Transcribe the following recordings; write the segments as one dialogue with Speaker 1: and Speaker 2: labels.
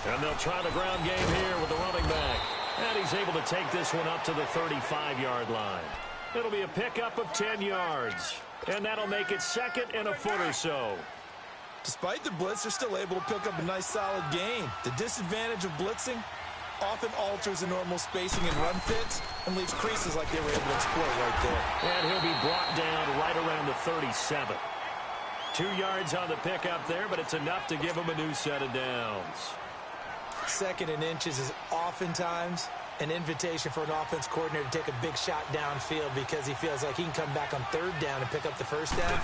Speaker 1: And they'll try the ground game here with the running back. And he's able to take this one up to the 35-yard line. It'll be a pickup of 10 yards. And that'll make it second and a foot or so.
Speaker 2: Despite the blitz, they're still able to pick up a nice, solid gain. The disadvantage of blitzing often alters the normal spacing and run fits and leaves creases like they were able to exploit right there.
Speaker 1: And he'll be brought down right around the 37. 2 yards on the pickup there, but it's enough to give him a new set of downs.
Speaker 2: Second and inches is oftentimes an invitation for an offense coordinator to take a big shot downfield because he feels like he can come back on third down and pick up the first down.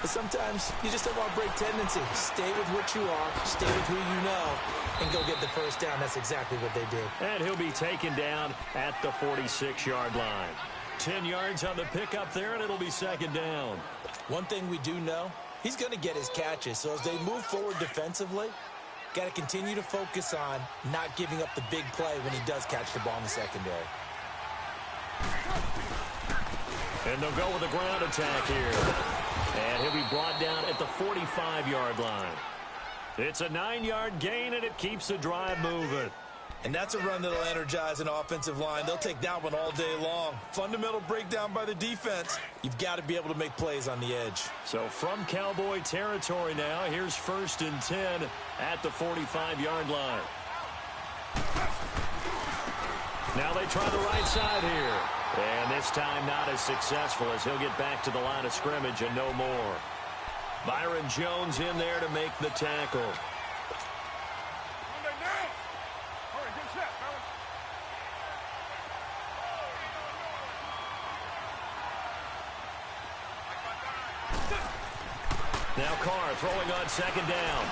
Speaker 2: But sometimes you just don't want to break tendency. Stay with what you are, stay with who you know, and go get the first down. That's exactly what they did.
Speaker 1: And he'll be taken down at the 46-yard line. 10 yards on the pickup there, and it'll be second down.
Speaker 2: One thing we do know, he's going to get his catches. So as they move forward defensively, got to continue to focus on not giving up the big play when he does catch the ball in the secondary.
Speaker 1: And they'll go with a ground attack here. And he'll be brought down at the 45-yard line. It's a 9-yard gain, and it keeps the drive moving.
Speaker 2: And that's a run that'll energize an offensive line. They'll take that one all day long. Fundamental breakdown by the defense. You've got to be able to make plays on the edge.
Speaker 1: So from Cowboy territory now, here's 1st and 10 at the 45-yard line. Now they try the right side here. And this time not as successful as he'll get back to the line of scrimmage and no more. Byron Jones in there to make the tackle. Now Carr throwing on second down.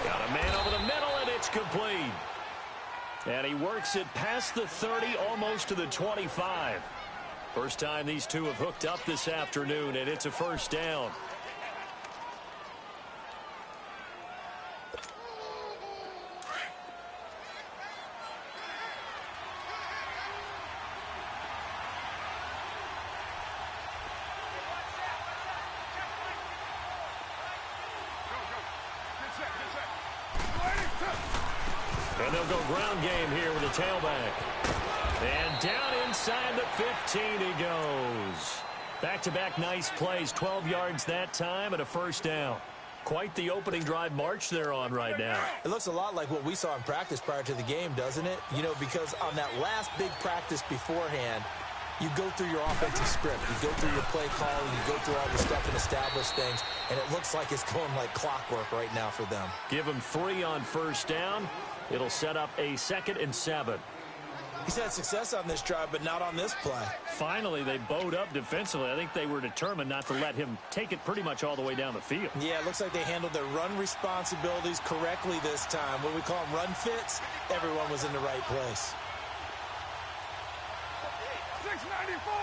Speaker 1: Got a man over the middle, and it's complete. And he works it past the 30, almost to the 25. First time these two have hooked up this afternoon, and it's a first down. And they'll go ground game here with the tailback. And down inside the 15 he goes. Back-to-back nice plays, 12 yards that time and a first down. Quite the opening drive march they're on right now.
Speaker 2: It looks a lot like what we saw in practice prior to the game, doesn't it? You know, because on that last big practice beforehand, you go through your offensive script. You go through your play calling. You go through all the stuff and establish things. And it looks like it's going like clockwork right now for them.
Speaker 1: Give them 3 on first down. It'll set up a 2nd and 7.
Speaker 2: He's had success on this drive, but not on this play.
Speaker 1: Finally, they bowed up defensively. I think they were determined not to let him take it pretty much all the way down the field.
Speaker 2: Yeah, it looks like they handled their run responsibilities correctly this time. What we call them run fits, everyone was in the right place.
Speaker 1: 694.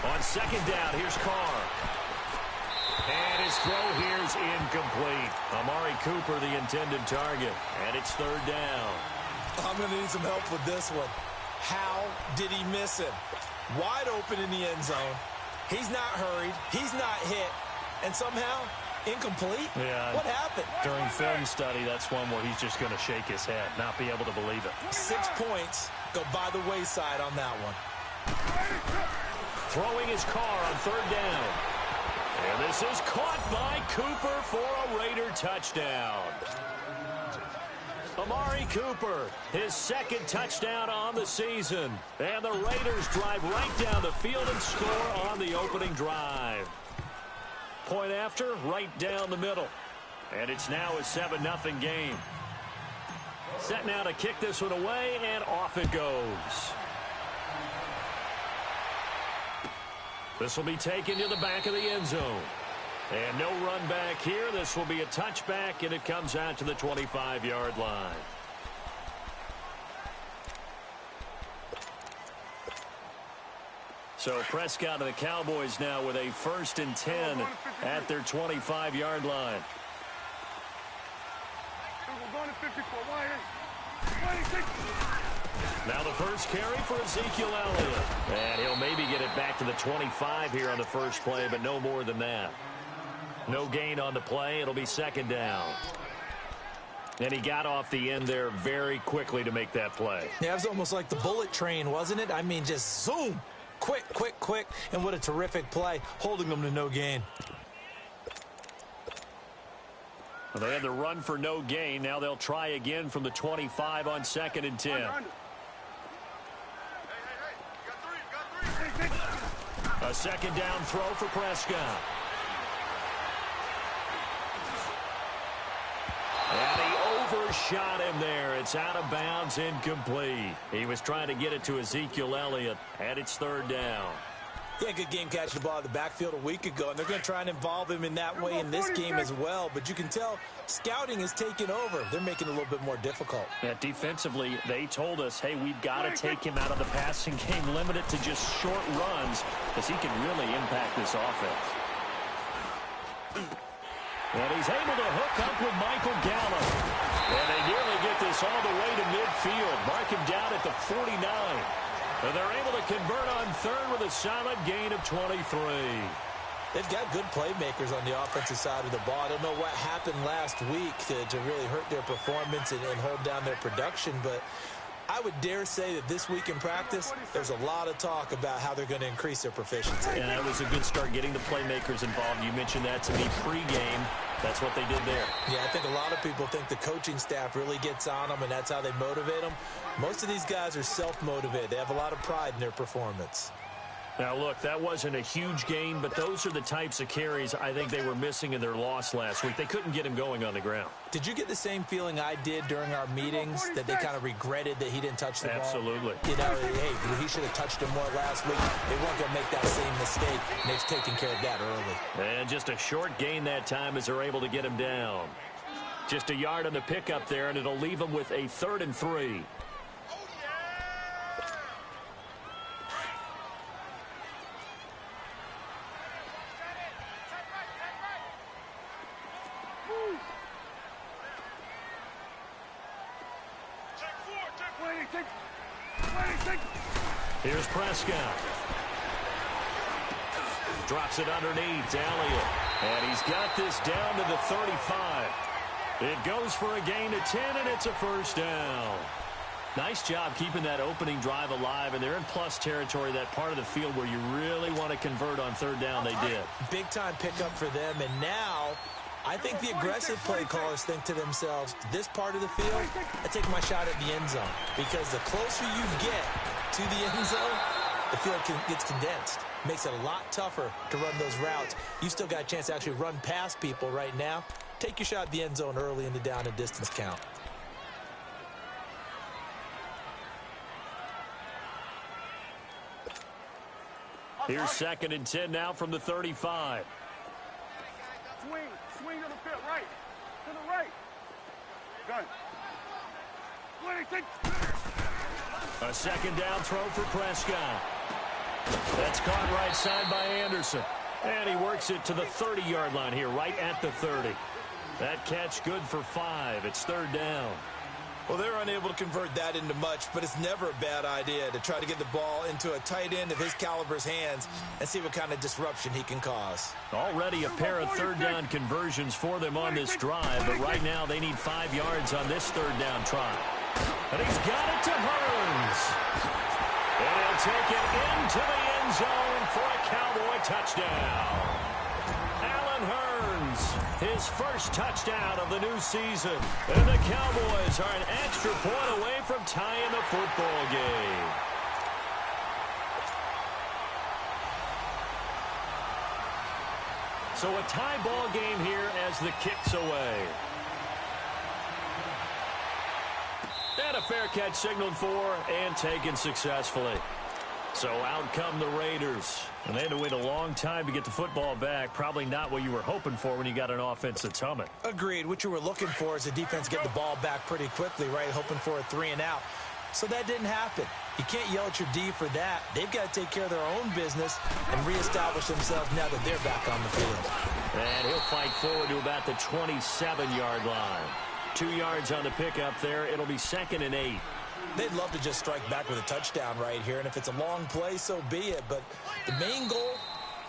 Speaker 1: On second down, here's Carr. And his throw here's incomplete. Amari Cooper, the intended target. And it's third down.
Speaker 2: I'm going to need some help with this one. How did he miss him? Wide open in the end zone. He's not hurried. He's not hit. And somehow, incomplete?
Speaker 1: Yeah.
Speaker 2: What happened?
Speaker 1: During film study, that's one where he's just going to shake his head, not be able to believe it.
Speaker 2: 6 points go by the wayside on that one.
Speaker 1: Throwing his Carr on third down. And this is caught by Cooper for a Raider touchdown. Amari Cooper, his 2nd touchdown on the season. And the Raiders drive right down the field and score on the opening drive. Point after, right down the middle. And it's now a 7-0 game. Set now to kick this one away, and off it goes. This will be taken to the back of the end zone. And no run back here. This will be a touchback, and it comes out to the 25-yard line. So Prescott and the Cowboys now with a 1st and 10 at their 25-yard line. Now the first carry for Ezekiel Elliott. And he'll maybe get it back to the 25 here on the first play, but no more than that. No gain on the play. It'll be second down. And he got off the end there very quickly to make that play.
Speaker 2: Yeah, it was almost like the bullet train, wasn't it? I mean, just zoom. Quick, quick, quick. And what a terrific play, holding them to no gain.
Speaker 1: Well, they had the run for no gain. Now they'll try again from the 25 on 2nd and 10. A second down throw for Prescott. And he overshot him there. It's out of bounds, incomplete. He was trying to get it to Ezekiel Elliott, and it's 3rd down.
Speaker 2: Yeah, good game catching the ball in the backfield a week ago, and they're going to try and involve him in that way in this game as well. But you can tell scouting is taking over. They're making it a little bit more difficult.
Speaker 1: Yeah, defensively, they told us, hey, we've got to take him out of the passing game, limit it to just short runs, because he can really impact this offense. And he's able to hook up with Michael Gallup. And they nearly get this all the way to midfield. Mark him down at the 49. And they're able to convert on 3rd with a solid gain of 23.
Speaker 2: They've got good playmakers on the offensive side of the ball. I don't know what happened last week to really hurt their performance and hold down their production, but I would dare say that this week in practice, there's a lot of talk about how they're going to increase their proficiency.
Speaker 1: And that was a good start getting the playmakers involved. You mentioned that to me pregame. That's what they did there.
Speaker 2: Yeah, I think a lot of people think the coaching staff really gets on them, and that's how they motivate them. Most of these guys are self-motivated. They have a lot of pride in their performance.
Speaker 1: Now, look, that wasn't a huge gain, but those are the types of carries I think they were missing in their loss last week. They couldn't get him going on the ground.
Speaker 2: Did you get the same feeling I did during our meetings, that they kind of regretted that he didn't touch the ball?
Speaker 1: Absolutely.
Speaker 2: You know, hey, he should have touched him more last week. They weren't going to make that same mistake, and they've taken care of that early.
Speaker 1: And just a short gain that time as they're able to get him down. Just a yard on the pickup there, and it'll leave him with a 3rd and 3. Here's Prescott. Drops it underneath Elliott. And he's got this down to the 35. It goes for a gain of 10, and it's a 1st down. Nice job keeping that opening drive alive, and they're in plus territory, that part of the field where you really want to convert on 3rd down. They did.
Speaker 2: Big-time pickup for them, and now I think the aggressive play callers think to themselves, this part of the field, I take my shot at the end zone, because the closer you get to the end zone, the field gets condensed. Makes it a lot tougher to run those routes. You still got a chance to actually run past people right now. Take your shot at the end zone early in the down and distance count.
Speaker 1: Here's 2nd and 10 now from the 35.
Speaker 3: Swing to the field, right. To the right. Gun.
Speaker 1: A 2nd down throw for Prescott. That's caught right side by Anderson. And he works it to the 30-yard line here, right at the 30. That catch good for 5. It's 3rd down.
Speaker 2: Well, they're unable to convert that into much, but it's never a bad idea to try to get the ball into a tight end of his caliber's hands and see what kind of disruption he can cause.
Speaker 1: Already a pair of 3rd down conversions for them on this drive, but right now they need 5 yards on this 3rd down try. And he's got it to Hearns. And he'll take it into the end zone for a Cowboy touchdown. Allen Hearns, his first touchdown of the new season. And the Cowboys are an extra point away from tying the football game. So a tie ball game here as the kick's away. And a fair catch signaled for and taken successfully. So out come the Raiders. And they had to wait a long time to get the football back. Probably not what you were hoping for when you got an offense that's humming.
Speaker 2: Agreed. What you were looking for is the defense get the ball back pretty quickly, right? Hoping for a 3 and out. So that didn't happen. You can't yell at your D for that. They've got to take care of their own business and reestablish themselves now that they're back on the field.
Speaker 1: And he'll fight forward to about the 27-yard line. 2 yards on the pickup there. It'll be 2nd and 8.
Speaker 2: They'd love to just strike back with a touchdown right here, and if it's a long play, so be it. But the main goal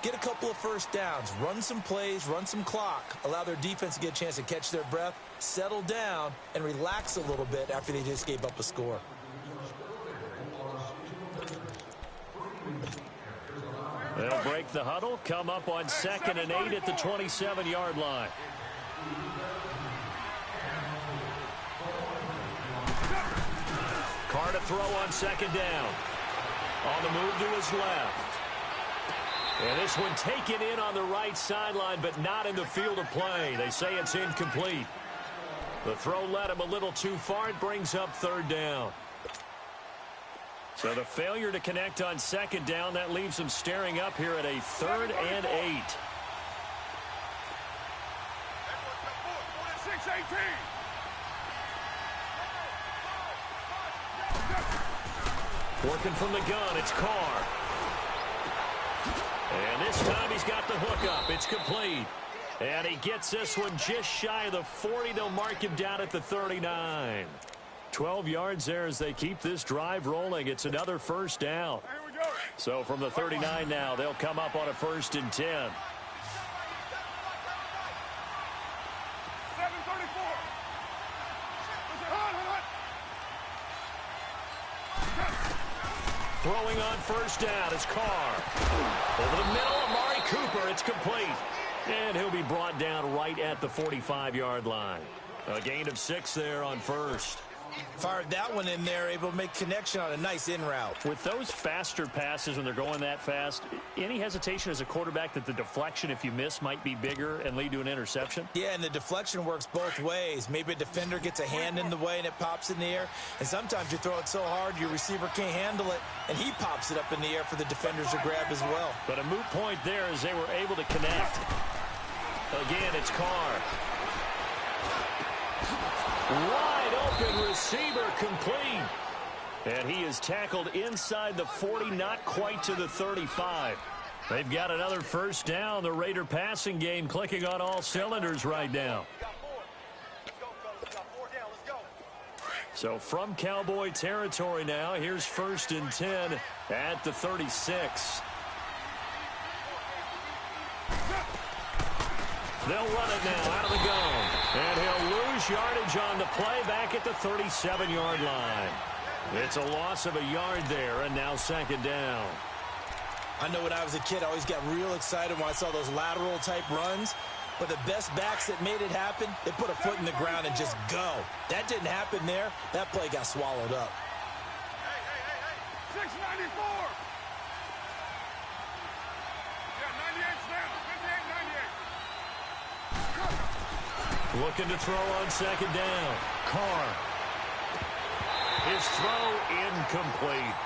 Speaker 2: get a couple of first downs, run some plays, run some clock, allow their defense to get a chance to catch their breath, settle down, and relax a little bit after they just gave up a score.
Speaker 1: They'll break the huddle, come up on 2nd and 8 at the 27-yard line. Carr to throw on 2nd down. On the move to his left. And this one taken in on the right sideline, but not in the field of play. They say it's incomplete. The throw led him a little too far. It brings up 3rd down. So the failure to connect on 2nd down, that leaves him staring up here at a 3rd and 8.
Speaker 3: 6-18.
Speaker 1: Working from the gun, it's Carr. And this time he's got the hook up. It's complete. And he gets this one just shy of the 40. They'll mark him down at the 39. 12 yards there as they keep this drive rolling. It's another 1st down. So from the 39 now, they'll come up on a 1st and 10.
Speaker 3: 7:34.
Speaker 1: Throwing on 1st down is Carr. Over the middle, Amari Cooper. It's complete. And he'll be brought down right at the 45-yard line. A gain of 6 there on 1st.
Speaker 2: Fired that one in there, able to make connection on a nice in route.
Speaker 1: With those faster passes when they're going that fast, any hesitation as a quarterback that the deflection, if you miss, might be bigger and lead to an interception?
Speaker 2: Yeah, and the deflection works both ways. Maybe a defender gets a hand in the way and it pops in the air. And sometimes you throw it so hard your receiver can't handle it, and he pops it up in the air for the defenders to grab as well.
Speaker 1: But a moot point there as they were able to connect. Again, it's Carr. Wide open receiver complete. And he is tackled inside the 40, not quite to the 35. They've got another 1st down. The Raider passing game clicking on all cylinders right now. So from Cowboy territory now, here's 1st and 10 at the 36. They'll run it now out of the gun. And he'll lose yardage on the play back at the 37-yard line. It's a loss of a yard there, and now 2nd down.
Speaker 2: I know when I was a kid, I always got real excited when I saw those lateral-type runs. But the best backs that made it happen, they put a foot in the ground and just go. That didn't happen there. That play got swallowed up.
Speaker 3: Hey. 694. Yeah, 98's down. 58, 98.
Speaker 1: Looking to throw on 2nd down. Carr. His throw incomplete.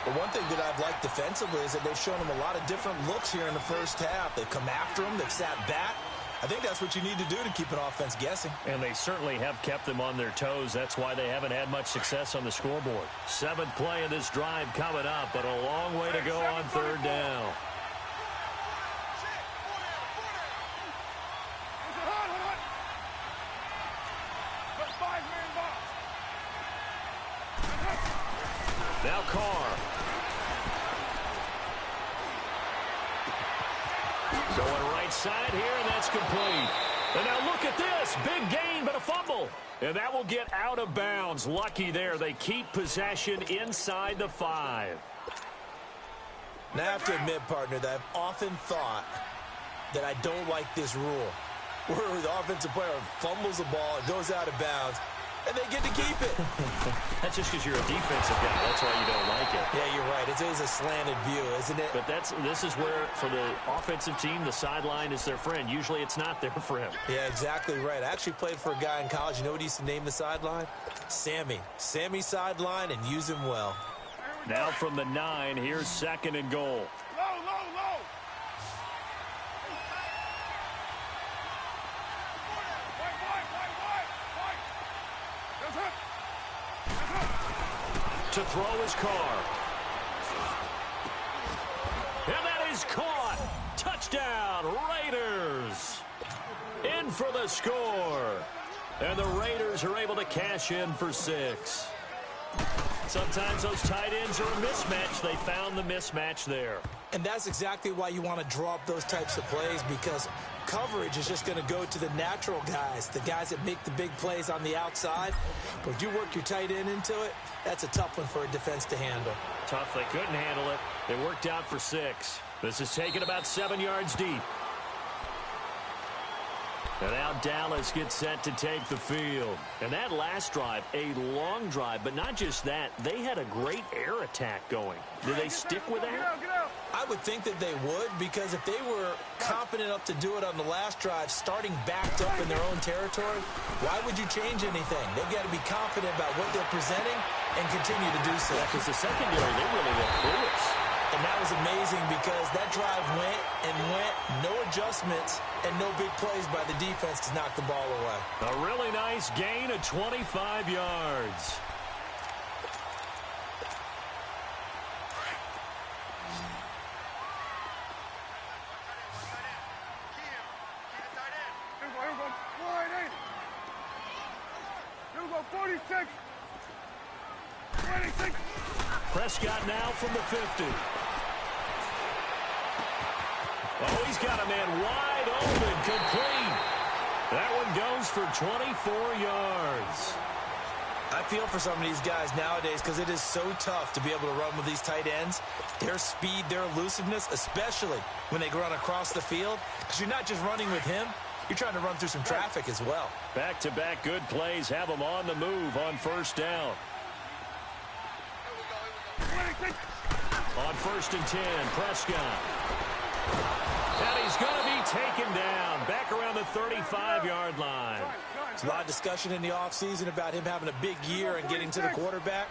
Speaker 2: The one thing that I've liked defensively is that they've shown him a lot of different looks here in the 1st half. They've come after him. They've sat back. I think that's what you need to do to keep an offense guessing.
Speaker 1: And they certainly have kept them on their toes. That's why they haven't had much success on the scoreboard. 7th play of this drive coming up, but a long way to go on 3rd down. Now Carr. Going right side here, and that's complete. And now look at this. Big gain, but a fumble. And that will get out of bounds. Lucky there. They keep possession inside the 5.
Speaker 2: Now, I have to admit, partner, that I've often thought that I don't like this rule, where the offensive player fumbles the ball, it goes out of bounds, and they get to keep it.
Speaker 1: That's just because you're a defensive guy. That's why you don't like it.
Speaker 2: Yeah, you're right. It's always a slanted view, isn't it?
Speaker 1: But this is where, for the offensive team, the sideline is their friend. Usually it's not there for him.
Speaker 2: Yeah, exactly right. I actually played for a guy in college. You know what he used to name the sideline? Sammy. Sammy sideline, and use him well.
Speaker 1: Now from the 9, here's 2nd and goal.
Speaker 3: Low, low, low.
Speaker 1: To throw his Carr. And that is caught. Touchdown, Raiders. In for the score. And the Raiders are able to cash in for 6. Sometimes those tight ends are a mismatch. They found the mismatch there.
Speaker 2: And that's exactly why you want to draw up those types of plays, because coverage is just going to go to the natural guys, the guys that make the big plays on the outside. But if you work your tight end into it, that's a tough one for a defense to handle.
Speaker 1: Tough. They couldn't handle it. They worked out for 6. This is taken about 7 yards deep. And now Dallas gets set to take the field. And that last drive, a long drive, but not just that. They had a great air attack going. Do they stick with that?
Speaker 2: I would think that they would, because if they were confident enough to do it on the last drive, starting backed up in their own territory, why would you change anything? They've got to be confident about what they're presenting and continue to do so.
Speaker 1: Because the secondary, they really went through us.
Speaker 2: And that was amazing, because that drive went and went, no adjustments, and no big plays by the defense to knock the ball away.
Speaker 1: A really nice gain of 25 yards.
Speaker 3: Here we go, 46. 26.
Speaker 1: Prescott now from the 50. Oh, he's got a man wide open, complete. That one goes for 24 yards.
Speaker 2: I feel for some of these guys nowadays, because it is so tough to be able to run with these tight ends. Their speed, their elusiveness, especially when they run across the field, because you're not just running with him, you're trying to run through some traffic as well.
Speaker 1: Back-to-back good plays have them on the move on first down. On 1st and 10, Prescott. And he's going to be taken down back around the 35-yard line.
Speaker 2: There's a lot of discussion in the offseason about him having a big year and getting to the quarterback.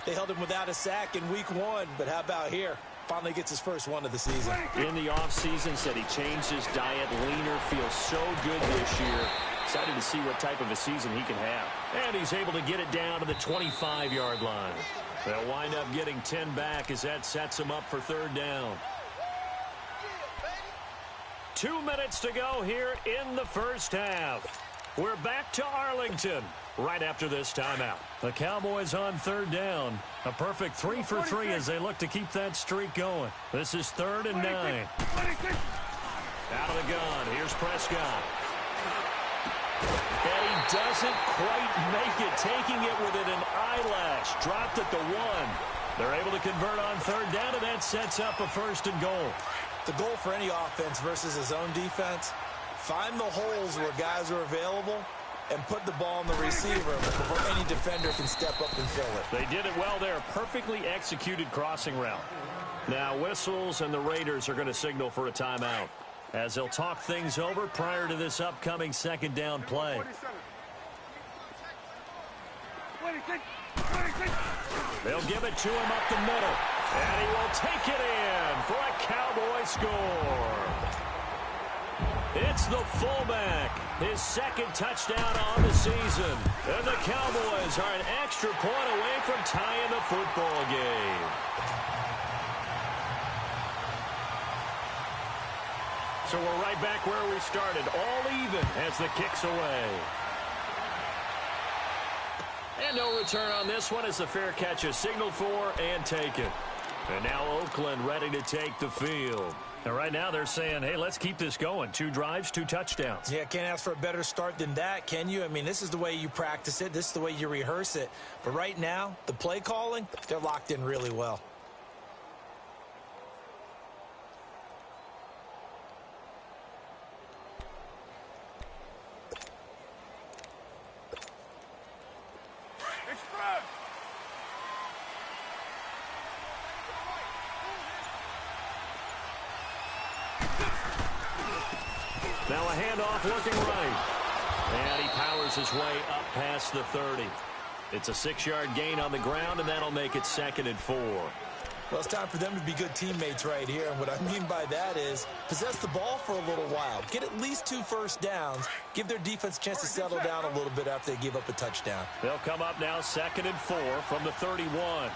Speaker 2: They held him without a sack in week 1, but how about here? Finally gets his first one of the season.
Speaker 1: In the offseason, said he changed his diet, leaner, feels so good this year. Excited to see what type of a season he can have. And he's able to get it down to the 25-yard line. They'll wind up getting 10 back as that sets him up for 3rd down. 2 minutes to go here in the first half. We're back to Arlington right after this timeout. The Cowboys on 3rd down. A perfect 3 for 3 as they look to keep that streak going. This is 3rd and 9. Out of the gun. Here's Prescott. And he doesn't quite make it, taking it within an eyelash. Dropped at the 1. They're able to convert on 3rd down, and that sets up a 1st and goal.
Speaker 2: The goal for any offense versus his own defense, find the holes where guys are available and put the ball in the receiver before any defender can step up and fill it.
Speaker 1: They did it well there. Perfectly executed crossing route. Now whistles, and the Raiders are going to signal for a timeout as they'll talk things over prior to this upcoming 2nd down play.
Speaker 3: 26.
Speaker 1: They'll give it to him up the middle. And he will take it in for a Cowboy score. It's the fullback. His 2nd touchdown on the season. And the Cowboys are an extra point away from tying the football game. So we're right back where we started. All even as the kick's away. And no return on this one as the fair catch is signaled for and taken. And now Oakland ready to take the field. And right now they're saying, hey, let's keep this going. 2 drives, 2 touchdowns.
Speaker 2: Yeah, can't ask for a better start than that, can you? I mean, this is the way you practice it. This is the way you rehearse it. But right now, the play calling, they're locked in really well.
Speaker 1: Now a handoff looking right. And he powers his way up past the 30. It's a 6-yard gain on the ground, and that'll make it 2nd and 4.
Speaker 2: Well, it's time for them to be good teammates right here. And what I mean by that is possess the ball for a little while. Get at least 2 first downs. Give their defense a chance to settle down a little bit after they give up a touchdown.
Speaker 1: They'll come up now 2nd and 4 from the 31.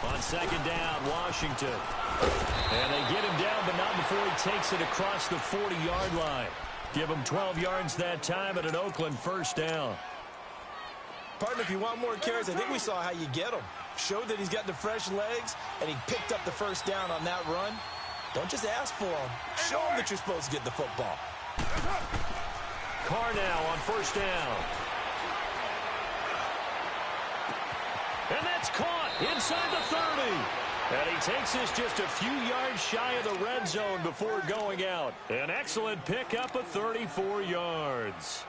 Speaker 1: On 2nd down, Washington. And they get him down, but not before he takes it across the 40-yard line. Give him 12 yards that time at an Oakland 1st down.
Speaker 2: Partner, if you want more carries, I think we saw how you get them. showed that he's got the fresh legs, and he picked up the first down on that run. Don't just ask for him. Show him that you're supposed to get the football.
Speaker 1: Carr now on first down. And that's caught inside the 30. And he takes this just a few yards shy of the red zone before going out. An excellent pickup of 34 yards.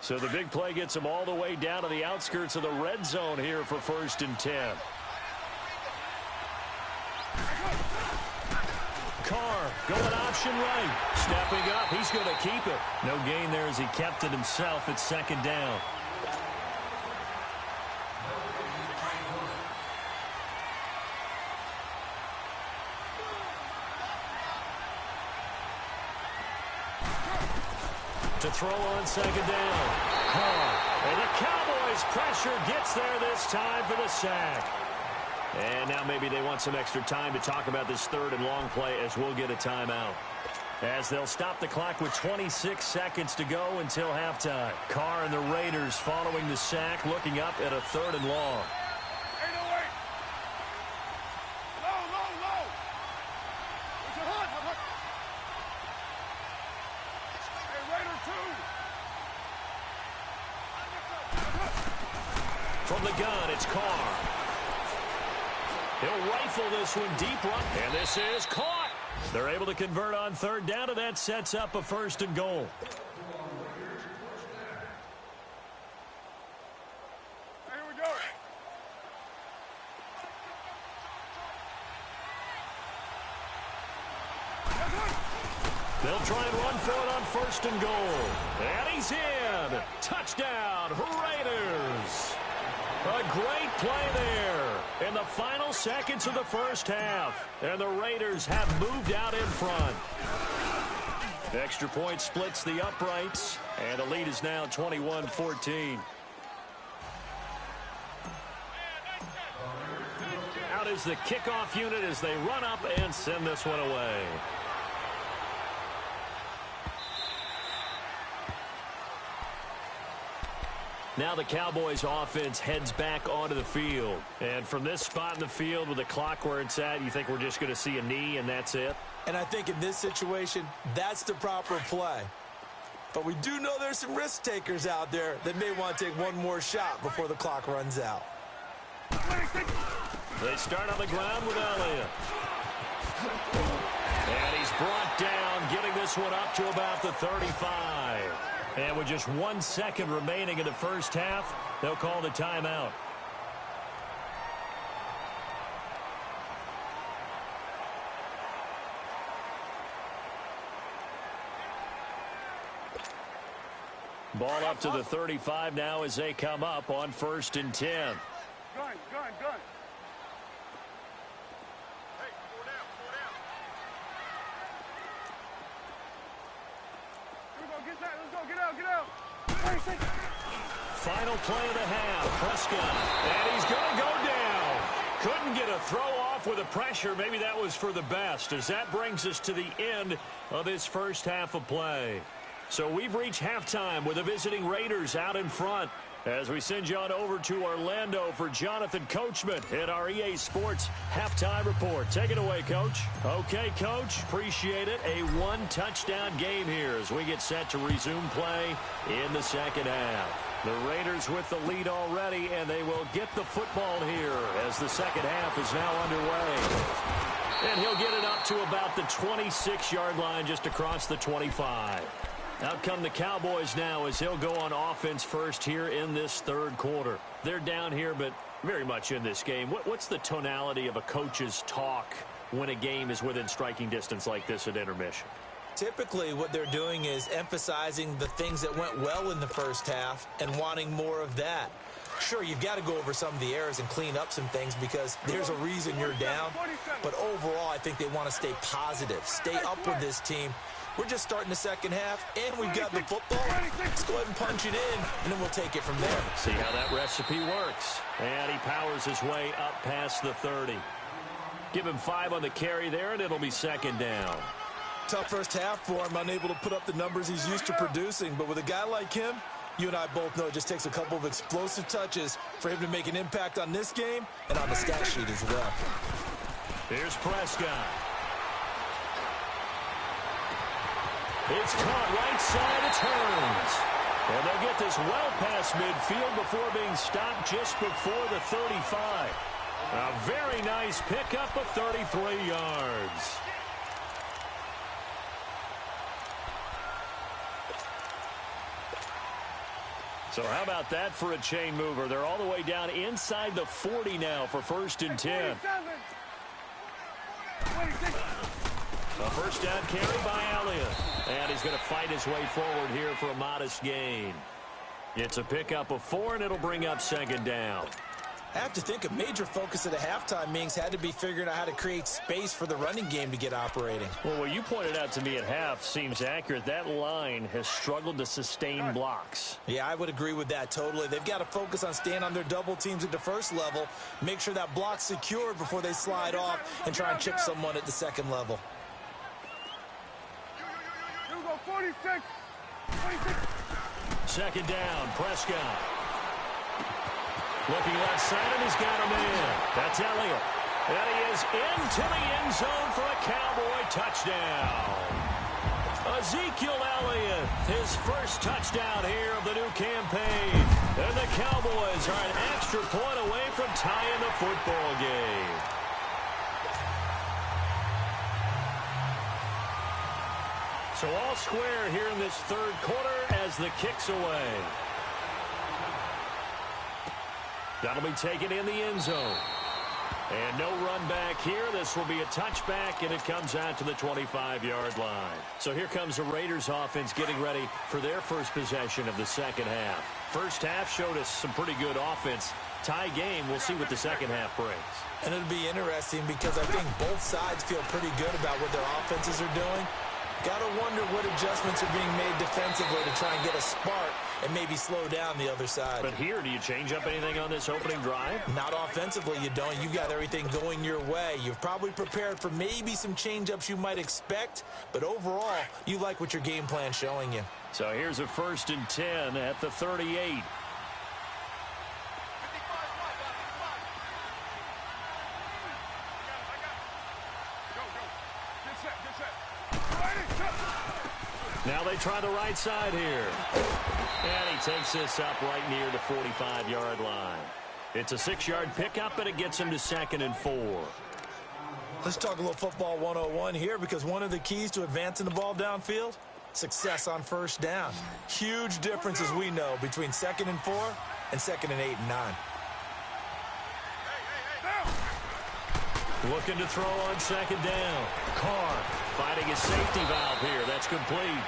Speaker 1: So the big play gets him all the way down to the outskirts of the red zone here for 1st and 10. Carr going option right. Stepping up. He's going to keep it. No gain there as he kept it himself at 2nd down. To throw on 2nd down. Carr. And the Cowboys' pressure gets there this time for the sack. And now maybe they want some extra time to talk about this 3rd and long play as we'll get a timeout. As they'll stop the clock with 26 seconds to go until halftime. Carr and the Raiders following the sack, looking up at a 3rd and long. From the gun, it's Carr. He'll rifle this one deep right, and this is caught. They're able to convert on 3rd down, and that sets up a 1st and goal.
Speaker 3: Here we go.
Speaker 1: They'll try and run for it on 1st and goal. And he's in. Touchdown, Raiders. A great play there in the final seconds of the 1st half. And the Raiders have moved out in front. Extra point splits the uprights. And the lead is now 21-14. Out is the kickoff unit as they run up and send this one away. Now the Cowboys offense heads back onto the field. And from this spot in the field with the clock where it's at, you think we're just going to see a knee and that's it?
Speaker 2: And I think in this situation, that's the proper play. But we do know there's some risk takers out there that may want to take one more shot before the clock runs out.
Speaker 1: They start on the ground with Elliott. And he's brought down, getting this one up to about the 35. And with just 1 second remaining in the 1st half, they'll call the timeout. Ball up to the 35 now as they come up on 1st and 10.
Speaker 3: Gun.
Speaker 1: Final play of the half. Prescott. And he's going to go down. Couldn't get a throw off with the pressure. Maybe that was for the best, as that brings us to the end of this 1st half of play. So we've reached halftime with the visiting Raiders out in front. As we send you on over to Orlando for Jonathan Coachman at our EA Sports Halftime Report. Take it away, Coach. Okay, Coach. Appreciate it. A 1-touchdown game here as we get set to resume play in the 2nd half. The Raiders with the lead already, and they will get the football here as the 2nd half is now underway. And he'll get it up to about the 26-yard line just across the 25. Out come the Cowboys now as he'll go on offense first here in this 3rd quarter. They're down here, but very much in this game. What's the tonality of a coach's talk when a game is within striking distance like this at intermission?
Speaker 2: Typically, what they're doing is emphasizing the things that went well in the 1st half and wanting more of that. Sure, you've got to go over some of the errors and clean up some things because there's a reason you're down. But overall, I think they want to stay positive, stay up with this team. We're just starting the 2nd half, and we've got the football. Let's go ahead and punch it in, and then we'll take it from there.
Speaker 1: See how that recipe works. And he powers his way up past the 30. Give him 5 on the carry there, and it'll be 2nd down.
Speaker 2: Tough 1st half for him, unable to put up the numbers he's used to producing. But with a guy like him, You and I both know it just takes a couple of explosive touches for him to make an impact on this game and on the stat sheet as well.
Speaker 1: Here's Prescott. It's caught right side. It turns. And they'll get this well past midfield before being stopped just before the 35. A very nice pickup of 33 yards. So how about that for a chain mover? They're all the way down inside the 40 now for 1st and 10. A first down carry by Elliott. And he's going to fight his way forward here for a modest gain. It's a pickup of 4, and it'll bring up 2nd down.
Speaker 2: I have to think a major focus of the halftime meetings had to be figuring out how to create space for the running game to get operating.
Speaker 1: Well, what you pointed out to me at half seems accurate. That line has struggled to sustain blocks.
Speaker 2: Yeah, I would agree with that totally. They've got to focus on staying on their double teams at the first level, make sure that block's secured before they slide off and try and chip someone at the second level.
Speaker 3: 46.
Speaker 1: 2nd down, Prescott. Looking left side, and he's got him in. That's Elliott. And he is into the end zone for a Cowboy touchdown. Ezekiel Elliott, his first touchdown here of the new campaign. And the Cowboys are an extra point away from tying the football game. So all square here in this 3rd quarter as the kick's away. That'll be taken in the end zone. And no run back here. This will be a touchback, and it comes out to the 25-yard line. So here comes the Raiders offense getting ready for their first possession of the second half. First half showed us some pretty good offense. Tie game, we'll see what the second half brings.
Speaker 2: And it'll be interesting because I think both sides feel pretty good about what their offenses are doing. Got to wonder what adjustments are being made defensively to try and get a spark and maybe slow down the other side.
Speaker 1: But here, do you change up anything on this opening drive?
Speaker 2: Not offensively, you don't. You got everything going your way. You've probably prepared for maybe some change-ups you might expect, but overall, you like what your game plan's showing you.
Speaker 1: So here's a 1st and 10 at the 38. Now they try the right side here. And he takes this up right near the 45-yard line. It's a 6-yard pickup, and it gets him to 2nd and 4.
Speaker 2: Let's talk a little football 101 here, because one of the keys to advancing the ball downfield, success on first down. Huge difference, as we know, between 2nd and 4 and 2nd and 8 and 9.
Speaker 1: Looking to throw on 2nd down. Carr finding his safety valve here. That's complete.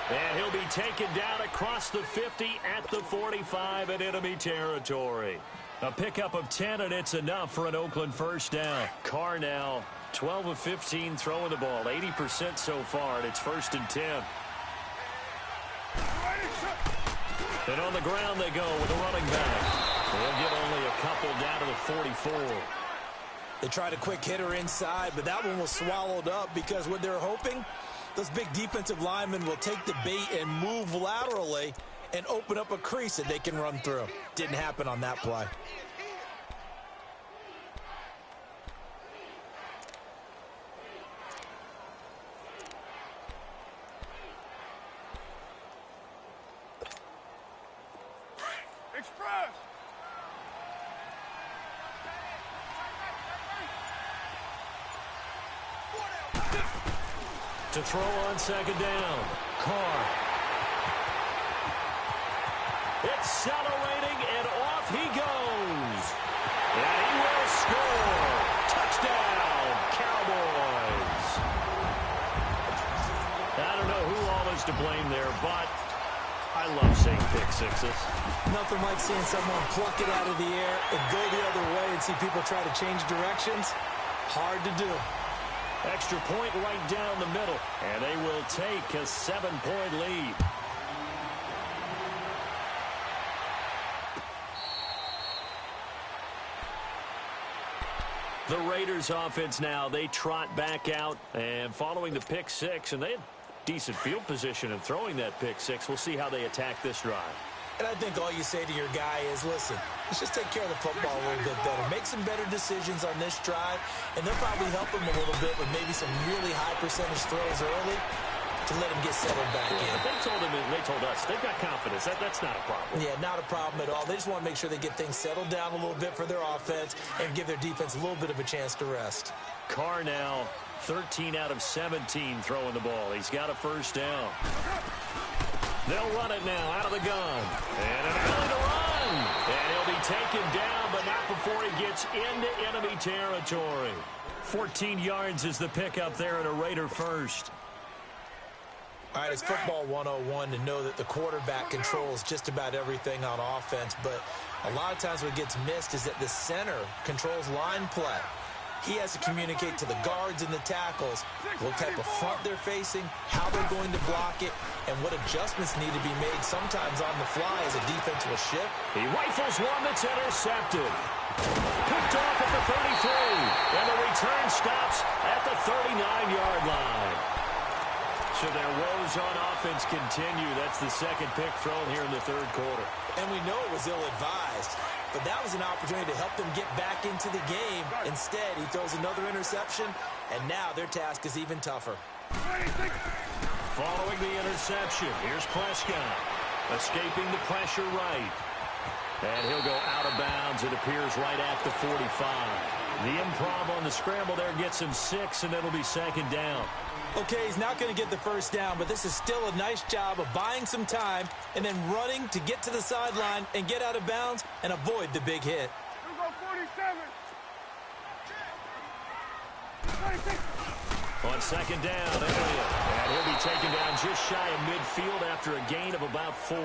Speaker 1: And he'll be taken down across the 50 at the 45 in enemy territory. A pickup of 10, and it's enough for an Oakland first down. Carr now 12 of 15 throwing the ball, 80% so far, and it's 1st and 10. And on the ground they go with a running back. They'll get only a couple down to the 44.
Speaker 2: They tried a quick hitter inside, but that one was swallowed up because what they're hoping, those big defensive linemen will take the bait and move laterally and open up a crease that they can run through. Didn't happen on that play.
Speaker 3: Express.
Speaker 1: To throw on 2nd down. Carr. Accelerating, and off he goes. And he will score. Touchdown, Cowboys. I don't know who all is to blame there, but I love seeing pick sixes.
Speaker 2: Nothing like seeing someone pluck it out of the air and go the other way and see people try to change directions. Hard to do.
Speaker 1: Extra point right down the middle, and they will take a 7-point lead. The Raiders offense now, they trot back out, and following the pick six, and they had decent field position in throwing that pick six. We'll see how they attack this drive.
Speaker 2: And I think all you say to your guy is, listen, let's just take care of the football a little bit better. Make some better decisions on this drive, and they'll probably help him a little bit with maybe some really high percentage throws early to let him get settled back in.
Speaker 1: They told him, and they told us, they've got confidence. That's not a problem.
Speaker 2: Yeah, not a problem at all. They just want to make sure they get things settled down a little bit for their offense and give their defense a little bit of a chance to rest.
Speaker 1: Carr now 13 out of 17 throwing the ball. He's got a first down. They'll run it now out of the gun. And an ability to run. And he'll be taken down, but not before he gets into enemy territory. 14 yards is the pickup there at a Raider first.
Speaker 2: All right, it's football 101 to know that the quarterback controls just about everything on offense, but a lot of times what gets missed is that the center controls line play. He has to communicate to the guards and the tackles what type of front they're facing, how they're going to block it, and what adjustments need to be made sometimes on the fly as a defense will shift.
Speaker 1: He rifles one that's intercepted. Picked off at the 33, and the return stops at the 39-yard line. So their woes on offense continue. That's the second pick thrown here in the third quarter.
Speaker 2: And we know it was ill-advised, but that was an opportunity to help them get back into the game. Instead, he throws another interception, and now their task is even tougher.
Speaker 1: Following the interception, here's Prescott. Escaping the pressure right. And he'll go out of bounds, it appears, right at the 45. The improv on the scramble there gets him 6, and it'll be second down.
Speaker 2: Okay, he's not going to get the first down, but this is still a nice job of buying some time and then running to get to the sideline and get out of bounds and avoid the big hit.
Speaker 3: You go 47. 26.
Speaker 1: On second down, Elliott. And he'll be taken down just shy of midfield after a gain of about 4.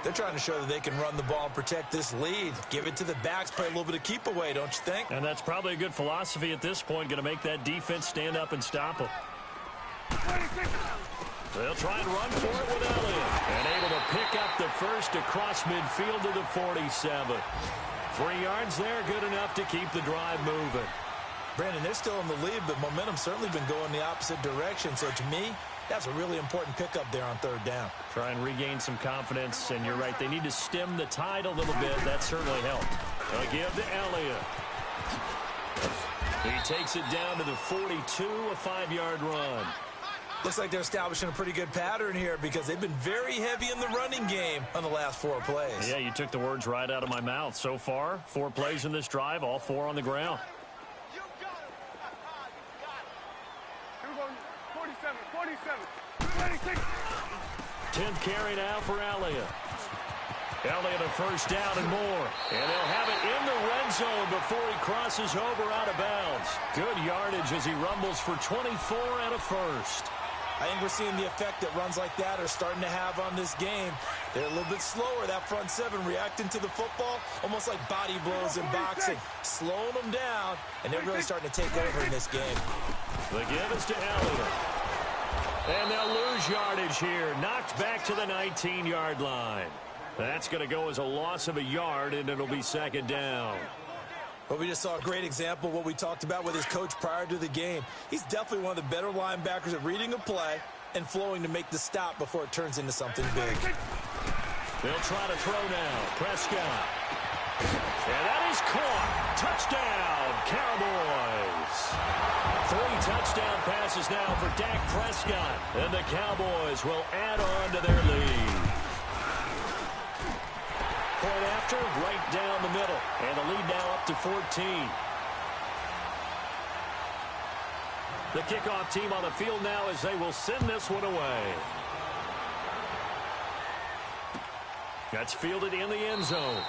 Speaker 2: They're trying to show that they can run the ball and protect this lead. Give it to the backs, play a little bit of keep away, don't you think?
Speaker 1: And that's probably a good philosophy at this point, going to make that defense stand up and stop them.
Speaker 3: 26.
Speaker 1: They'll try and run for it with Elliott. And able to pick up the first across midfield to the 47. 3 yards there, good enough to keep the drive moving.
Speaker 2: Brandon, they're still in the lead, but momentum's certainly been going the opposite direction. So to me, that's a really important pickup there on third down.
Speaker 1: Try and regain some confidence, and you're right. They need to stem the tide a little bit. That certainly helped. They'll give to Elliott. He takes it down to the 42, a 5-yard run.
Speaker 2: Looks like they're establishing a pretty good pattern here because they've been very heavy in the running game on the last 4 plays.
Speaker 1: Yeah, you took the words right out of my mouth. So far, 4 plays in this drive, all 4 on the ground.
Speaker 3: 26.
Speaker 1: 10th carry now for Elliott. Elliott a first down and more. And they'll have it in the red zone before he crosses over out of bounds. Good yardage as he rumbles for 24 and a first.
Speaker 2: I think we're seeing the effect that runs like that are starting to have on this game. They're a little bit slower, that front 7, reacting to the football, almost like body blows in boxing, slowing them down, and they're really starting to take over in this game.
Speaker 1: The give is to Elliott. And they'll lose yardage here. Knocked back to the 19-yard line. That's going to go as a loss of a yard, and it'll be second down.
Speaker 2: But we just saw a great example of what we talked about with his coach prior to the game. He's definitely one of the better linebackers at reading a play and flowing to make the stop before it turns into something big.
Speaker 1: They'll try to throw now. Prescott. And that is caught. Touchdown, Cowboys. 3 touchdown passes now for Dak Prescott. And the Cowboys will add on to their lead. Point after, right down the middle. And the lead now up to 14. The kickoff team on the field now as they will send this one away. That's fielded in the end zone.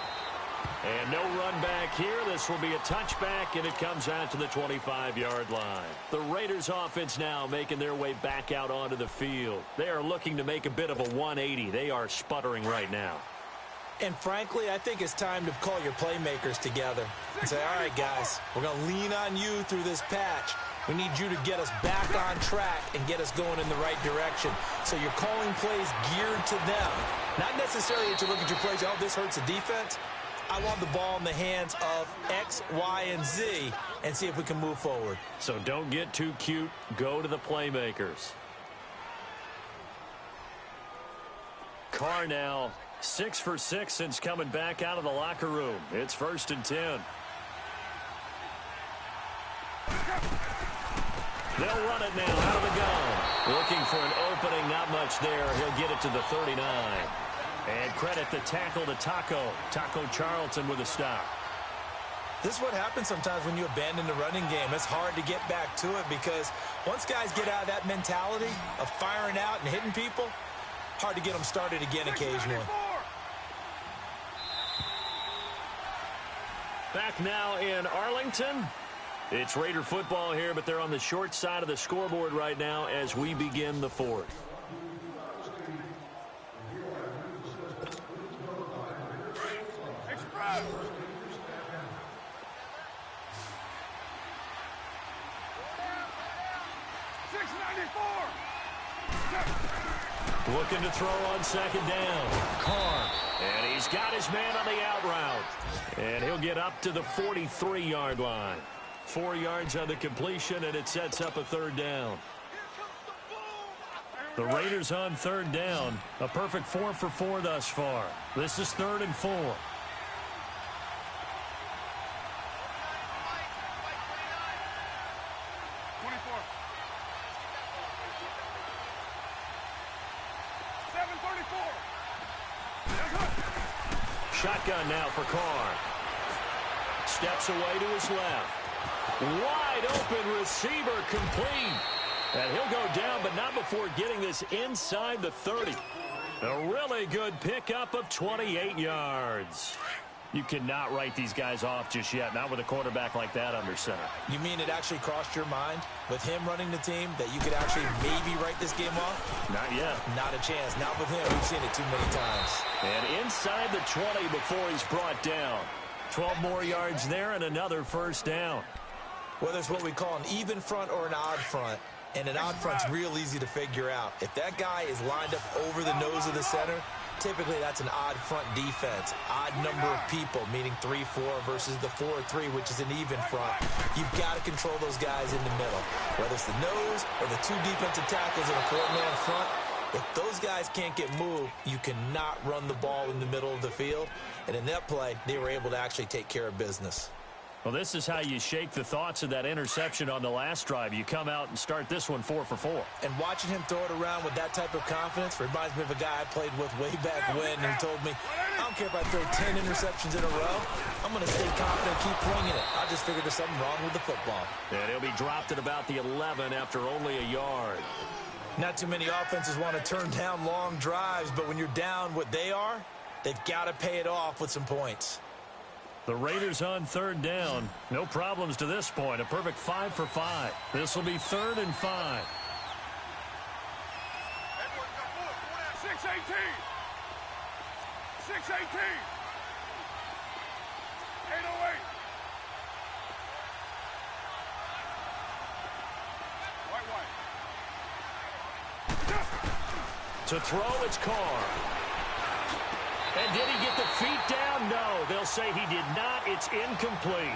Speaker 1: And no run back here. This will be a touchback, and it comes out to the 25-yard line. The Raiders offense now making their way back out onto the field. They are looking to make a bit of a 180. They are sputtering right now.
Speaker 2: And frankly, I think it's time to call your playmakers together and say, all right, guys, we're going to lean on you through this patch. We need you to get us back on track and get us going in the right direction. So you're calling plays geared to them. Not necessarily to look at your plays, oh, this hurts the defense. I want the ball in the hands of X, Y, and Z and see if we can move forward.
Speaker 1: So don't get too cute. Go to the playmakers. Carr now 6 for 6 since coming back out of the locker room. It's 1st and 10. They'll run it now out of the gun. Looking for an opening, not much there. He'll get it to the 39. And credit the tackle to Taco Charlton with a stop.
Speaker 2: This is what happens sometimes when you abandon the running game. It's hard to get back to it because once guys get out of that mentality of firing out and hitting people, hard to get them started again occasionally.
Speaker 1: Back now in Arlington. It's Raider football here, but they're on the short side of the scoreboard right now as we begin the 4th.
Speaker 3: Express.
Speaker 1: Looking to throw on 2nd down. Carr. And he's got his man on the out route. And he'll get up to the 43-yard line. 4 yards on the completion, and it sets up a 3rd down. The Raiders on 3rd down. A perfect 4 for 4 thus far. This is 3rd and 4.
Speaker 3: 24. 7:34.
Speaker 1: Shotgun now for Carr. Steps away to his left. Wide open receiver complete. And he'll go down, but not before getting this inside the 30. A really good pickup of 28 yards. You cannot write these guys off just yet, not with a quarterback like that under center.
Speaker 2: You mean it actually crossed your mind with him running the team that you could actually maybe write this game off?
Speaker 1: Not yet.
Speaker 2: Not a chance. Not with him. We've seen it too many times.
Speaker 1: And inside the 20 before he's brought down. 12 more yards there and another 1st down.
Speaker 2: Whether it's what we call an even front or an odd front, and an odd front's real easy to figure out. If that guy is lined up over the nose of the center, typically that's an odd front defense. Odd number of people, meaning 3-4 versus the 4-3, which is an even front. You've got to control those guys in the middle. Whether it's the nose or the 2 defensive tackles in a 4-man front, if those guys can't get moved, you cannot run the ball in the middle of the field. And in that play, they were able to actually take care of business.
Speaker 1: Well, this is how you shake the thoughts of that interception on the last drive. You come out and start this one 4 for 4.
Speaker 2: And watching him throw it around with that type of confidence reminds me of a guy I played with way back when who told me, I don't care if I throw 10 interceptions in a row. I'm going to stay confident and keep flinging it. I just figured there's something wrong with the football.
Speaker 1: And he'll be dropped at about the 11 after only a yard.
Speaker 2: Not too many offenses want to turn down long drives, but when you're down what they are, they've got to pay it off with some points.
Speaker 1: The Raiders on 3rd down. No problems to this point. A perfect 5 for 5. This will be 3rd and 5.
Speaker 3: 6:18. 6:18. 8:08. White.
Speaker 1: To throw, it's Carr. And did he get the feet down? No. They'll say he did not. It's incomplete.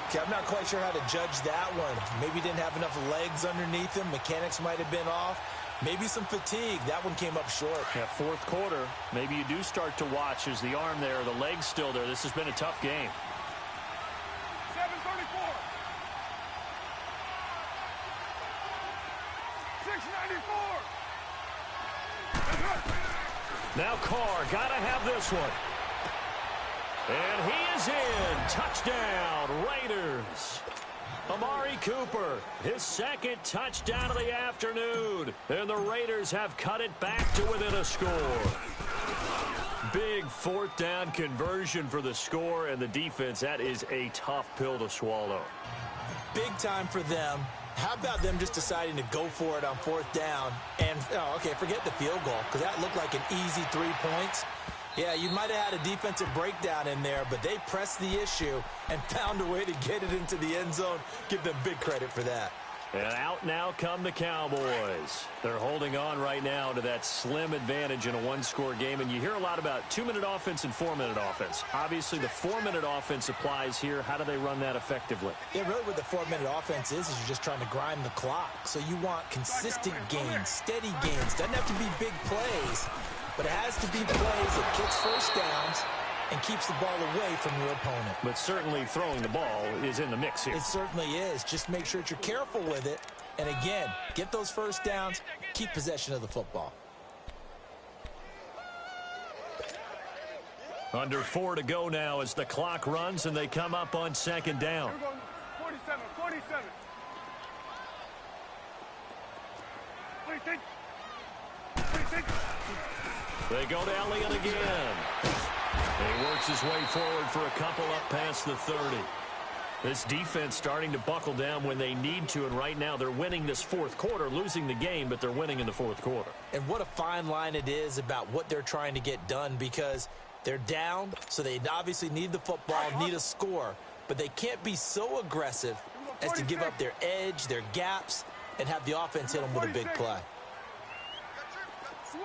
Speaker 2: Okay, I'm not quite sure how to judge that one. Maybe he didn't have enough legs underneath him. Mechanics might have been off. Maybe some fatigue. That one came up short.
Speaker 1: Yeah, 4th quarter. Maybe you do start to watch as the arm there, the leg's still there. This has been a tough game.
Speaker 3: 7:34. 6:94.
Speaker 1: Now Carr, gotta have this one. And he is in. Touchdown, Raiders. Amari Cooper, his 2nd touchdown of the afternoon. And the Raiders have cut it back to within a score. Big 4th down conversion for the score and the defense. That is a tough pill to swallow.
Speaker 2: Big time for them. How about them just deciding to go for it on 4th down? And, okay, forget the field goal, because that looked like an easy 3 points. Yeah, you might have had a defensive breakdown in there, but they pressed the issue and found a way to get it into the end zone. Give them big credit for that.
Speaker 1: And out now come the Cowboys. They're holding on right now to that slim advantage in a 1-score game. And you hear a lot about 2-minute offense and 4-minute offense. Obviously, the 4-minute offense applies here. How do they run that effectively?
Speaker 2: Yeah, really what the 4-minute offense is you're just trying to grind the clock. So you want consistent gains, steady gains. Doesn't have to be big plays. but it has to be plays that gets first downs and keeps the ball away from your opponent.
Speaker 1: But certainly throwing the ball is in the mix here.
Speaker 2: It certainly is. Just make sure that you're careful with it. And again, get those first downs, keep possession of the football.
Speaker 1: Under 4 to go now as the clock runs and they come up on second down.
Speaker 3: 47, 47. 26. 26.
Speaker 1: They go to Elliott again. He works his way forward for a couple up past the 30. This defense starting to buckle down when they need to, and right now they're winning this fourth quarter, losing the game, but they're winning in the fourth quarter.
Speaker 2: And what a fine line it is about what they're trying to get done, because they're down, so they obviously need the football, need a score, but they can't be so aggressive as to give up their edge, their gaps, and have the offense hit them with a big play.
Speaker 3: Switch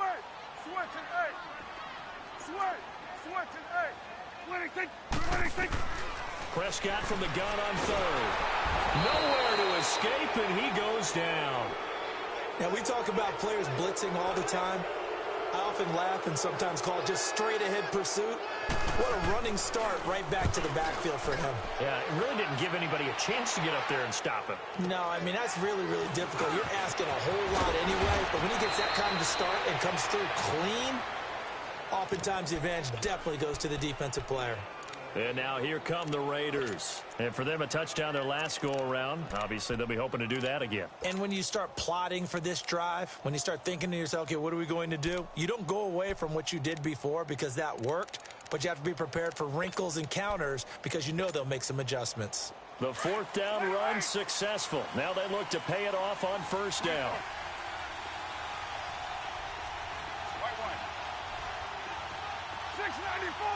Speaker 3: and 8. Switch and 8. 26. 26.
Speaker 1: Prescott from the gun on third. Nowhere to escape, and he goes down.
Speaker 2: Now, we talk about players blitzing all the time. I often laugh and sometimes call it just straight-ahead pursuit. What a running start right back to the backfield for him.
Speaker 1: Yeah, it really didn't give anybody a chance to get up there and stop him.
Speaker 2: No, I mean, that's really, really difficult. You're asking a whole lot anyway, but when he gets that kind of start and comes through clean, oftentimes the advantage definitely goes to the defensive player.
Speaker 1: And now here come the Raiders. And for them, a touchdown their last go-around. Obviously, they'll be hoping to do that again.
Speaker 2: And when you start plotting for this drive, when you start thinking to yourself, okay, what are we going to do? You don't go away from what you did before because that worked, but you have to be prepared for wrinkles and counters because you know they'll make some adjustments.
Speaker 1: The fourth down run successful. Now they look to pay it off on first down.
Speaker 3: White. 694.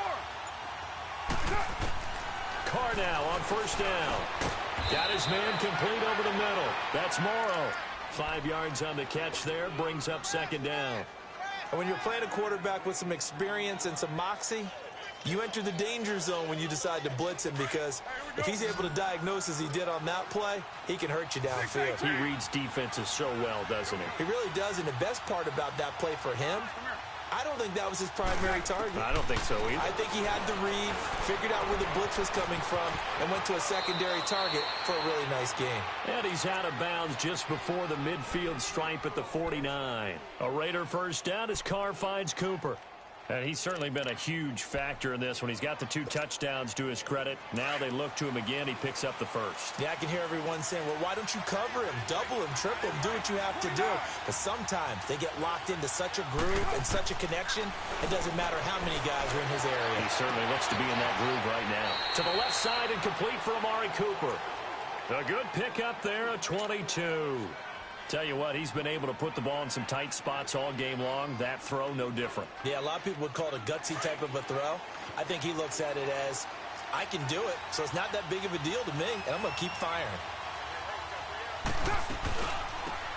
Speaker 1: Carr now on first down. Got his man complete over the middle. That's Morrow. 5 yards on the catch there. Brings up second down.
Speaker 2: And when you're playing a quarterback with some experience and some moxie, you enter the danger zone when you decide to blitz him, because if he's able to diagnose as he did on that play, he can hurt you downfield.
Speaker 1: He reads defenses so well, doesn't he?
Speaker 2: He really does, and the best part about that play for him, I don't think that was his primary target.
Speaker 1: I don't think so either.
Speaker 2: I think he had the read, figured out where the blitz was coming from, and went to a secondary target for a really nice game.
Speaker 1: And he's out of bounds just before the midfield stripe at the 49. A Raider first down as Carr finds Cooper. And he's certainly been a huge factor in this when he's got the 2 touchdowns to his credit. Now they look to him again. He picks up the first.
Speaker 2: Yeah, I can hear everyone saying, well, why don't you cover him, double him, triple him, do what you have to do. But sometimes they get locked into such a groove and such a connection, it doesn't matter how many guys are in his area.
Speaker 1: He certainly looks to be in that groove right now. To the left side and complete for Amari Cooper. A good pickup there, a 22. Tell you what, he's been able to put the ball in some tight spots all game long. That throw, no different.
Speaker 2: Yeah, a lot of people would call it a gutsy type of a throw. I think he looks at it as, I can do it, so it's not that big of a deal to me, and I'm going to keep firing.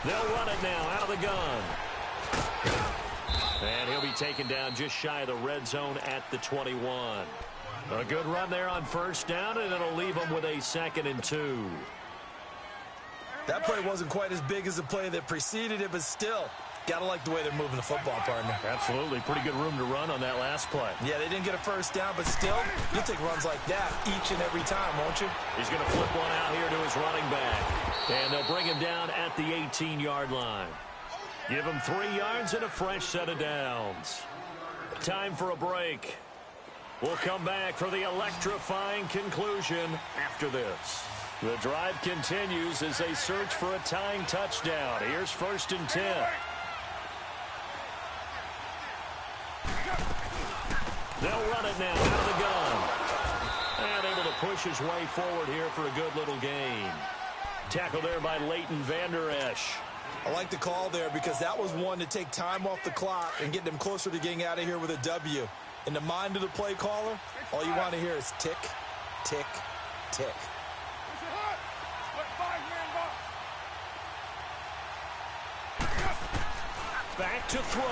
Speaker 1: They'll run it now out of the gun. And he'll be taken down just shy of the red zone at the 21. A good run there on first down, and it'll leave him with a 2nd and 2.
Speaker 2: That play wasn't quite as big as the play that preceded it, but still, got to like the way they're moving the football, partner.
Speaker 1: Absolutely. Pretty good room to run on that last play.
Speaker 2: Yeah, they didn't get a first down, but still, you'll take runs like that each and every time, won't you?
Speaker 1: He's going to flip one out here to his running back. And they'll bring him down at the 18-yard line. Give him 3 yards and a fresh set of downs. Time for a break. We'll come back for the electrifying conclusion after this. The drive continues as they search for a tying touchdown. Here's 1st and 10. They'll run it now out of the gun. And able to push his way forward here for a good little gain. Tackle there by Leighton Vander Esch.
Speaker 2: I like the call there because that was one to take time off the clock and get them closer to getting out of here with a W. In the mind of the play caller, all you want to hear is tick, tick, tick.
Speaker 1: Back to throw.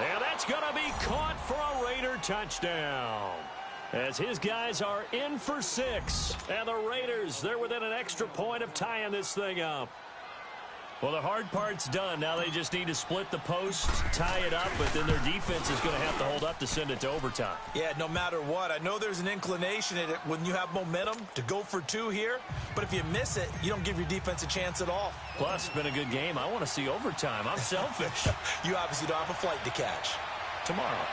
Speaker 1: And that's going to be caught for a Raider touchdown. As his guys are in for 6. And the Raiders, they're within an extra point of tying this thing up. Well, the hard part's done. Now they just need to split the posts, tie it up, but then their defense is going to have to hold up to send it to overtime.
Speaker 2: Yeah, no matter what. I know there's an inclination in it when you have momentum to go for two here, but if you miss it, you don't give your defense a chance at all.
Speaker 1: Plus, it's been a good game. I want to see overtime. I'm selfish.
Speaker 2: You obviously don't have a flight to catch.
Speaker 1: Tomorrow.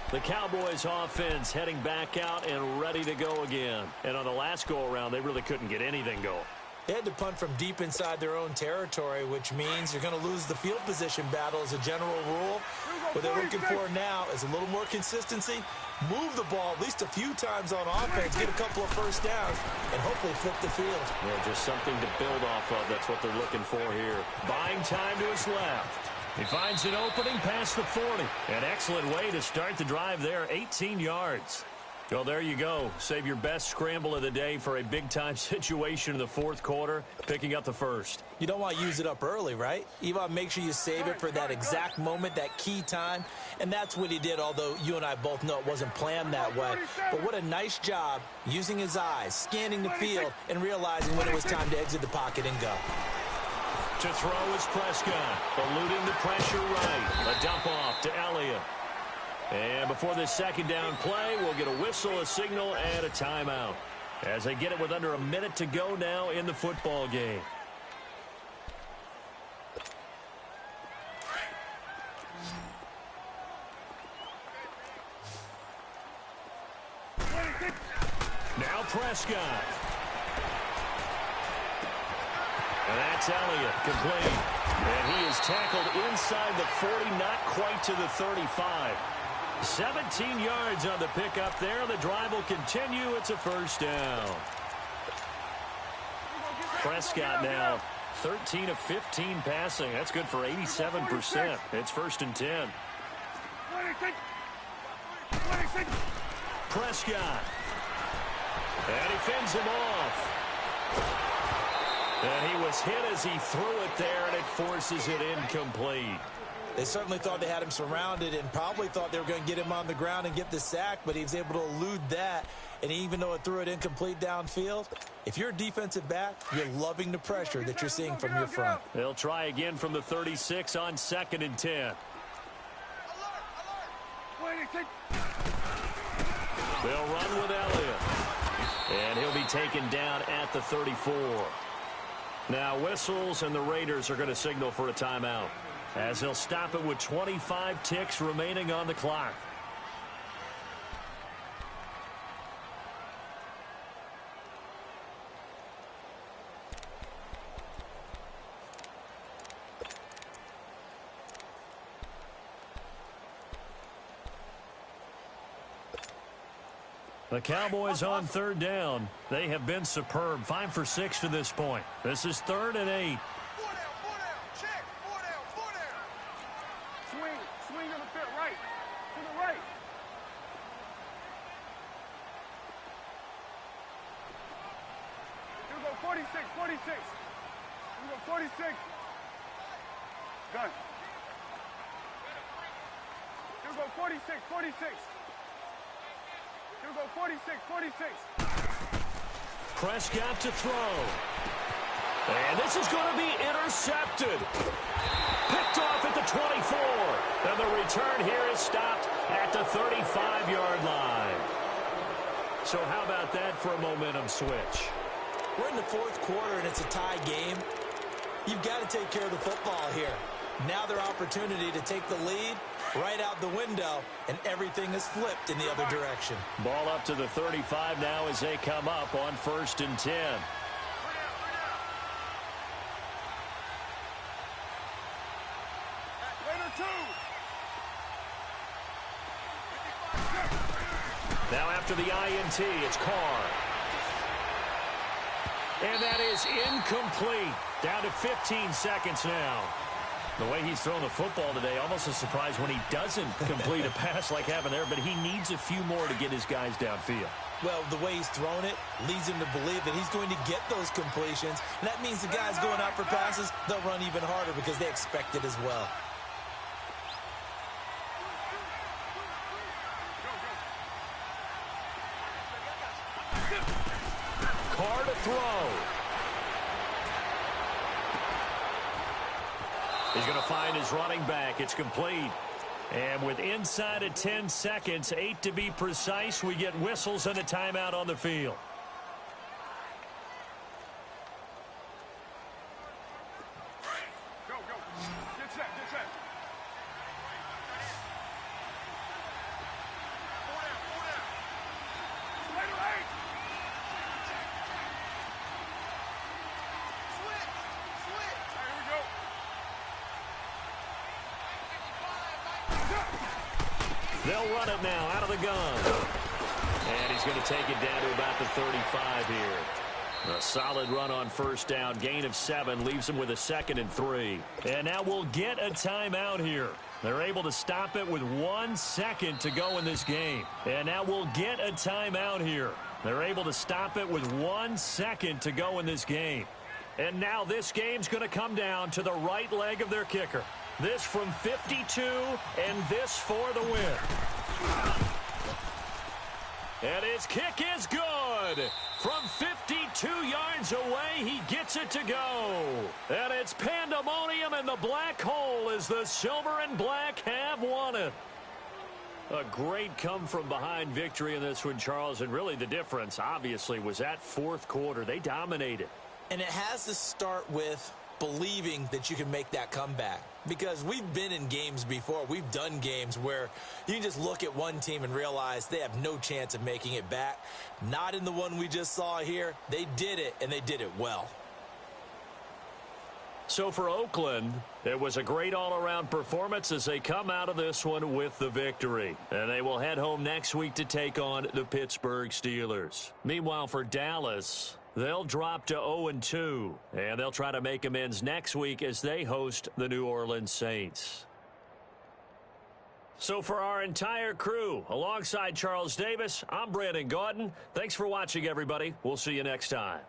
Speaker 1: The Cowboys offense heading back out and ready to go again. And on the last go-around, they really couldn't get anything going.
Speaker 2: They had to punt from deep inside their own territory, which means you're going to lose the field position battle as a general rule. What they're looking for now is a little more consistency, move the ball at least a few times on offense, get a couple of first downs, and hopefully flip the field.
Speaker 1: Yeah, just something to build off of. That's what they're looking for here. Buying time to his left. He finds an opening past the 40. An excellent way to start the drive there, 18 yards. Well, there you go. Save your best scramble of the day for a big-time situation in the fourth quarter, picking up the first.
Speaker 2: You don't want to use it up early, right? You want to make sure you save it for that exact moment, that key time. And that's what he did, although you and I both know it wasn't planned that way. But what a nice job using his eyes, scanning the field, and realizing when it was time to exit the pocket and go.
Speaker 1: To throw is Prescott, eluding the pressure right. A dump off to Elliott. And before this second down play, we'll get a whistle, a signal, and a timeout. As they get it with under a minute to go now in the football game. Now Prescott. And that's Elliott, complete. And he is tackled inside the 40, not quite to the 35. 17 yards on the pickup there. The drive will continue. It's a first down. Prescott now 13 of 15 passing. That's good for 87%. It's first and 10. Prescott. And he fends him off. And he was hit as he threw it there, and it forces it incomplete.
Speaker 2: They certainly thought they had him surrounded and probably thought they were going to get him on the ground and get the sack, but he was able to elude that. And even though it threw it incomplete downfield, if you're a defensive back, you're loving the pressure that you're seeing from your front.
Speaker 1: They'll try again from the 36 on 2nd and 10. They'll run with Elliott. And he'll be taken down at the 34. Now whistles, and the Raiders are going to signal for a timeout, as they'll stop it with 25 ticks remaining on the clock. The Cowboys on 3rd down. They have been superb. 5 for 6 to this point. This is 3rd and 8.
Speaker 3: 4 down, 4 down. Check. 4 down, 4 down. Swing on the field, right. To the right. You go 46, 46. You go 46. Gun. You go 46, 46. You go 46, 46.
Speaker 1: Prescott to throw. And this is going to be intercepted. Picked off at the 24. And the return here is stopped at the 35-yard line. So how about that for a momentum switch?
Speaker 2: We're in the fourth quarter, and it's a tie game. You've got to take care of the football here. Now their opportunity to take the lead right out the window, and everything is flipped in the other direction.
Speaker 1: Ball up to the 35 now as they come up on 1st and 10. Now after the INT, it's Carr. And that is incomplete. Down to 15 seconds now. The way he's thrown the football today, almost a surprise when he doesn't complete a pass like having there, but he needs a few more to get his guys downfield.
Speaker 2: Well, the way he's thrown it leads him to believe that he's going to get those completions. And that means the guys going out for passes, they'll run even harder because they expect it as well.
Speaker 1: Carr to throw. He's going to find his running back. It's complete. And with inside of 10 seconds, 8 to be precise, we get whistles and a timeout on the field.
Speaker 3: Go, go. Get set, get set. Four down, four down. Later, eight. Switch, switch. Here we go.
Speaker 1: They'll run it now out of the gun. And he's going to take it down to about the 35 here. A solid run on first down. Gain of 7 leaves him with a 2nd and 3. And now we'll get a timeout here. They're able to stop it with 1 second to go in this game. And now we'll get a timeout here. They're able to stop it with 1 second to go in this game. And now this game's going to come down to the right leg of their kicker. This from 52, and this for the win. And his kick is good. From 52 yards away, he gets it to go. And it's pandemonium in the black hole as the silver and black have won it. A great come-from-behind victory in this one, Charles. And really the difference, obviously, was that fourth quarter. They dominated.
Speaker 2: And it has to start with believing that you can make that comeback. Because we've been in games before. We've done games where you can just look at one team and realize they have no chance of making it back. Not in the one we just saw here. They did it, and they did it well.
Speaker 1: So for Oakland, it was a great all-around performance as they come out of this one with the victory. And they will head home next week to take on the Pittsburgh Steelers. Meanwhile, for Dallas, they'll drop to 0-2, and they'll try to make amends next week as they host the New Orleans Saints. So for our entire crew, alongside Charles Davis, I'm Brandon Gaudin. Thanks for watching, everybody. We'll see you next time.